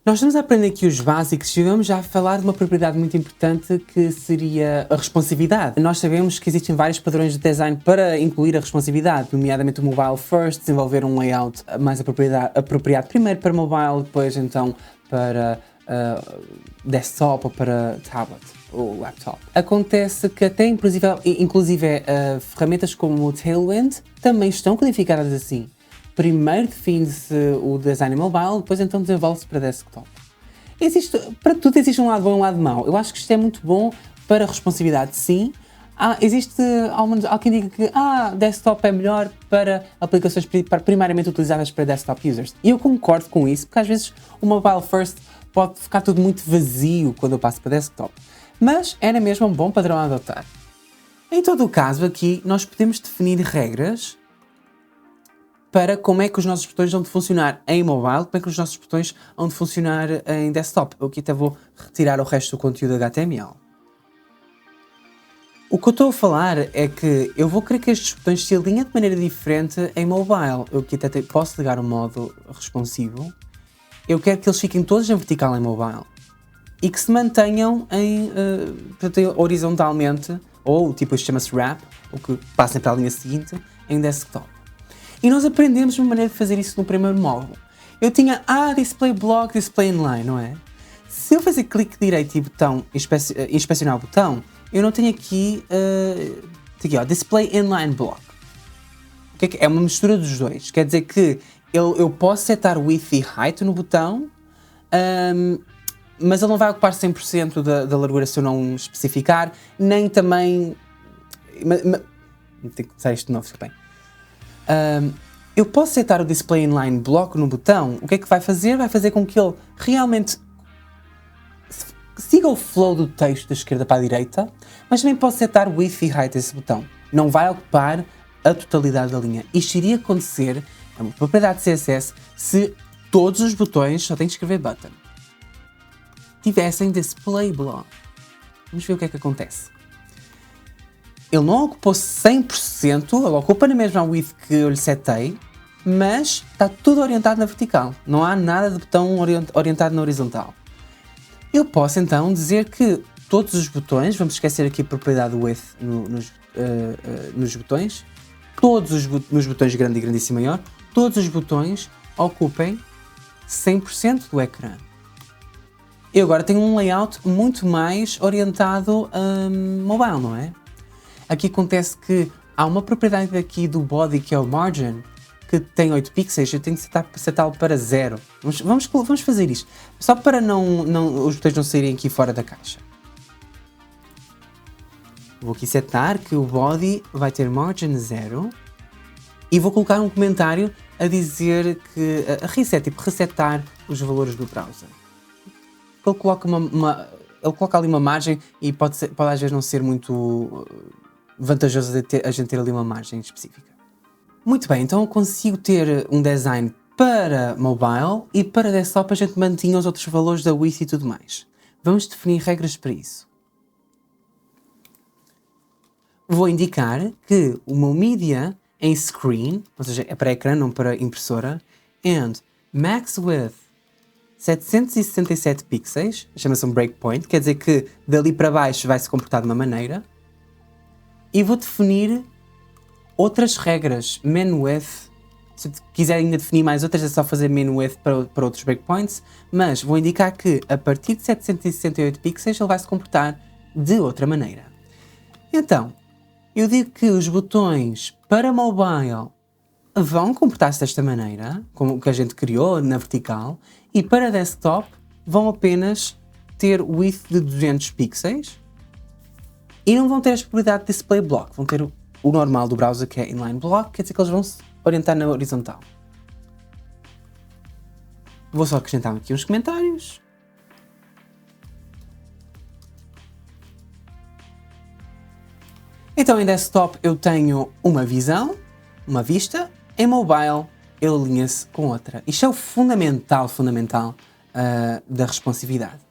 Nós estamos a aprender aqui os básicos e vamos já falar de uma propriedade muito importante que seria a responsividade. Nós sabemos que existem vários padrões de design para incluir a responsividade, nomeadamente o mobile first, desenvolver um layout mais apropriado primeiro para mobile, depois então para desktop ou para tablet ou laptop. Acontece que até inclusive ferramentas como o Tailwind também estão codificadas assim. Primeiro define-se o design mobile, depois então desenvolve-se para desktop. Para tudo existe um lado bom e um lado mau. Eu acho que isto é muito bom para responsividade, sim. Existe alguém diga que desktop é melhor para aplicações primariamente utilizadas para desktop users. E eu concordo com isso, porque às vezes o mobile first pode ficar tudo muito vazio quando eu passo para desktop. Mas era mesmo um bom padrão a adotar. Em todo o caso, aqui nós podemos definir regras para como é que os nossos botões vão de funcionar em mobile, como é que os nossos botões vão de funcionar em desktop. Eu aqui até vou retirar o resto do conteúdo HTML. O que eu estou a falar é que eu vou querer que estes botões se alinhem de maneira diferente em mobile. Eu aqui até posso ligar o modo responsivo. Eu quero que eles fiquem todos em vertical em mobile e que se mantenham horizontalmente, ou tipo isto chama-se wrap, ou que passem para a linha seguinte, em desktop. E nós aprendemos uma maneira de fazer isso no primeiro módulo. Eu tinha display block, display inline, não é? Se eu fazer clique direito e inspecionar o botão, eu não tenho aqui, display inline block. O que é que é? É uma mistura dos dois. Quer dizer que eu posso setar width e height no botão, mas ele não vai ocupar 100% da largura se eu não especificar, nem também... Tenho que começar isto de novo, bem. Eu posso setar o display inline block no botão. O que é que vai fazer? Vai fazer com que ele realmente siga o flow do texto da esquerda para a direita, mas também posso setar width e height desse botão. Não vai ocupar a totalidade da linha. Isto iria acontecer, é uma propriedade de CSS, se todos os botões, só tenho que escrever button, tivessem display block. Vamos ver o que é que acontece. Ele não ocupou 100%, ele ocupa na mesma width que eu lhe setei, mas está tudo orientado na vertical. Não há nada de botão orientado na horizontal. Eu posso então dizer que todos os botões, vamos esquecer aqui a propriedade width nos botões, nos botões grande e grandíssimo maior, todos os botões ocupem 100% do ecrã. Eu agora tenho um layout muito mais orientado a mobile, não é? Aqui acontece que há uma propriedade aqui do body que é o margin, que tem 8 pixels, eu tenho que setá-lo para 0. Vamos fazer isto, só para os botões não saírem aqui fora da caixa. Vou aqui setar que o body vai ter margin 0 e vou colocar um comentário a dizer que resetar os valores do browser. Ele coloca ali uma margem e pode às vezes não ser muito vantajoso a gente ter ali uma margem específica. Muito bem, então eu consigo ter um design para mobile e para desktop a gente mantinha os outros valores da width e tudo mais. Vamos definir regras para isso. Vou indicar que o meu media em screen, ou seja, é para ecrã, não para impressora, and max width 767 pixels, chama-se um breakpoint, quer dizer que dali para baixo vai se comportar de uma maneira, e vou definir outras regras, min width. Se quiser ainda definir mais outras é só fazer min width para outros breakpoints, mas vou indicar que a partir de 768 pixels ele vai se comportar de outra maneira. Então, eu digo que os botões para mobile vão comportar-se desta maneira, como o que a gente criou na vertical, e para desktop vão apenas ter width de 200 pixels e não vão ter a propriedade de display block, vão ter o normal do browser que é inline block, quer dizer que eles vão se orientar na horizontal. Vou só acrescentar aqui uns comentários. Então em desktop eu tenho uma visão, uma vista, em mobile ele alinha-se com outra. Isto é o fundamental da responsividade.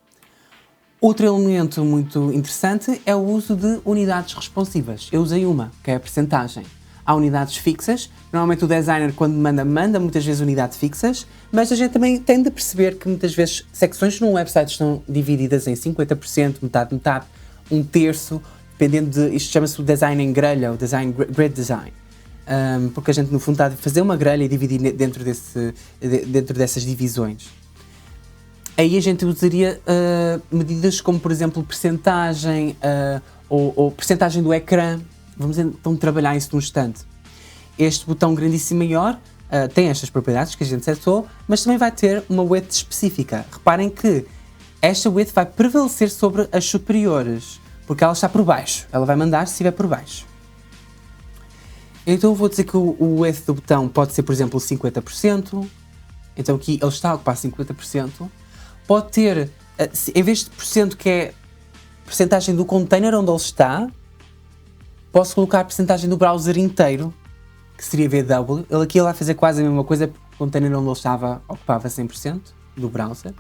Outro elemento muito interessante é o uso de unidades responsivas. Eu usei uma, que é a percentagem. há unidades fixas. Normalmente o designer, quando manda muitas vezes unidades fixas, mas a gente também tende a perceber que muitas vezes secções num website estão divididas em 50%, metade, um terço, dependendo de... Isto chama-se o design em grelha, o design grid design. Porque a gente no fundo está a fazer uma grelha e dividir dentro dessas divisões. Aí a gente usaria medidas como, por exemplo, percentagem ou percentagem do ecrã. Vamos então trabalhar isso num instante. Este botão grandíssimo maior tem estas propriedades que a gente setou, mas também vai ter uma width específica. Reparem que esta width vai prevalecer sobre as superiores, porque ela está por baixo. Ela vai mandar se estiver por baixo. Então eu vou dizer que o width do botão pode ser, por exemplo, 50%. Então aqui ele está a ocupar 50%. Pode ter, em vez de porcento que é percentagem do container onde ele está, posso colocar a percentagem do browser inteiro, que seria VW. Ele vai fazer quase a mesma coisa, porque o container onde ele estava ocupava 100% do browser.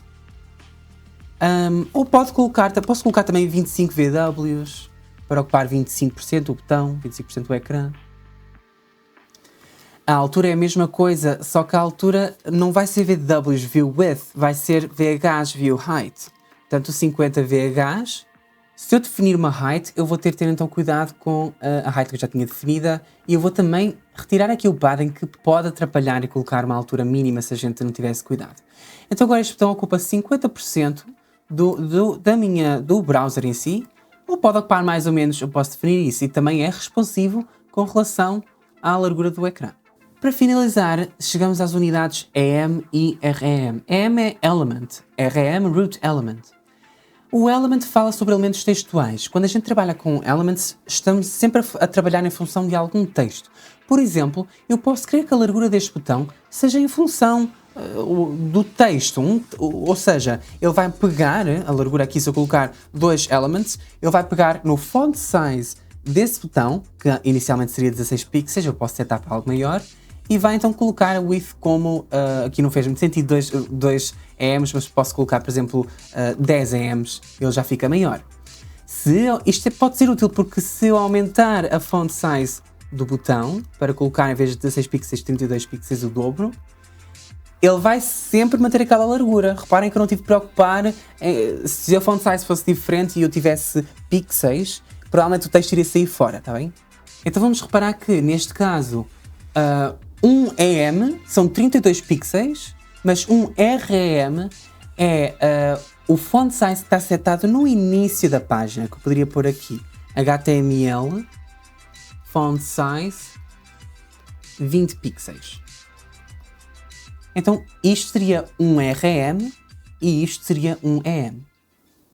Ou posso colocar também 25 VWs para ocupar 25% do botão, 25% do ecrã. A altura é a mesma coisa, só que a altura não vai ser VWs view width, vai ser VHs view height. Portanto, 50 VHs. Se eu definir uma height, eu vou ter então cuidado com a height que eu já tinha definida, e eu vou também retirar aqui o padding que pode atrapalhar e colocar uma altura mínima se a gente não tivesse cuidado. Então agora este botão ocupa 50% do browser em si, ou pode ocupar mais ou menos, eu posso definir isso, e também é responsivo com relação à largura do ecrã. Para finalizar, chegamos às unidades EM e REM. EM é Element, REM Root Element. O Element fala sobre elementos textuais. Quando a gente trabalha com Elements, estamos sempre a trabalhar em função de algum texto. Por exemplo, eu posso querer que a largura deste botão seja em função do texto, ou seja, ele vai pegar, a largura aqui, se eu colocar 2 Elements, ele vai pegar no font size desse botão, que inicialmente seria 16 pixels, eu posso setar para algo maior, e vai então colocar a width como, aqui não fez muito sentido 2 EMs, mas posso colocar, por exemplo, 10 EMs, ele já fica maior. Isto pode ser útil porque se eu aumentar a font size do botão, para colocar em vez de 16 pixels, 32 pixels, o dobro, ele vai sempre manter aquela largura. Reparem que eu não tive de preocupar, se a font size fosse diferente e eu tivesse pixels, provavelmente o texto iria sair fora, está bem? Então vamos reparar que, neste caso, um EM são 32 pixels, mas um REM é o font size que está setado no início da página, que eu poderia pôr aqui. HTML, font size, 20 pixels. Então isto seria um REM e isto seria um EM.